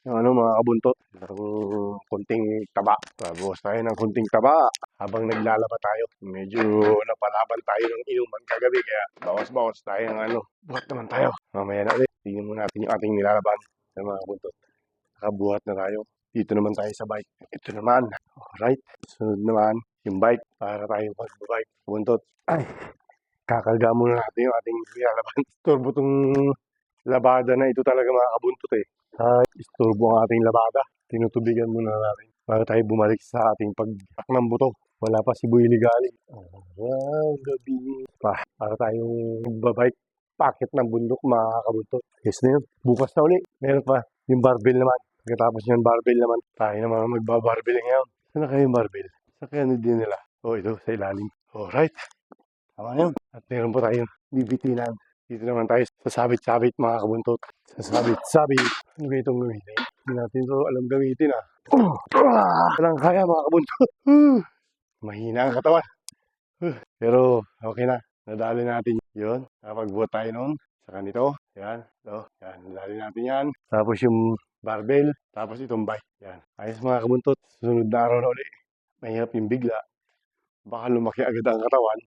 Yung mga kabuntot. Ng kunting taba. Bawas tayo ng kunting taba habang naglalaba tayo. Medyo napalaban tayo ng inuman kagabi kaya bawas-bawas tayo ng buhat naman tayo. Mamaya na ulit. Tingnan mo natin yung ating nilalaban ng mga kabuntot. Nakabuhat na tayo. Dito naman tayo sa bike. Ito naman. Alright. Sunod naman yung bike para tayo mag-bike. Kabuntot. Ay. Kakarga muna natin yung ating nilalaban. Turbo tong labada na ito talaga mga kabuntot eh. Isturbo ang ating labada. Tinutubigan muna natin para tayo bumalik sa ating pagpak ng buto. Wala pa si Boy Ligali. Gabi pa. Para tayong magbabike. Pakit ng bundok mga kabuntot. Yes na yun. Bukas na uli. Meron pa yung barbell naman. Pagkatapos yung barbell naman, tayo naman magbabarbell ngayon. Saan na kayo yung barbell? Saan kaya din nila? Ito sa ilalim. Alright. Tama na yun. At meron pa tayong bibitinan. Dito naman tayo sa sabit-sabit mga kabuntot. Sa sabit-sabit. Ano ba itong gamitin? Hindi natin ito alam gamitin Walang kaya mga kabuntot. Mahina ang katawan. Pero okay na. Nadali natin yun. Nakapagbuhat tayo noon. Saka nito. Yan. Yan. Nadali natin yan. Tapos yung barbell. Tapos itong bike. Yan. Ayos mga kabuntot. Sunod na araw na ulit. Mahirap yung bigla. Baka lumaki agad ang katawan.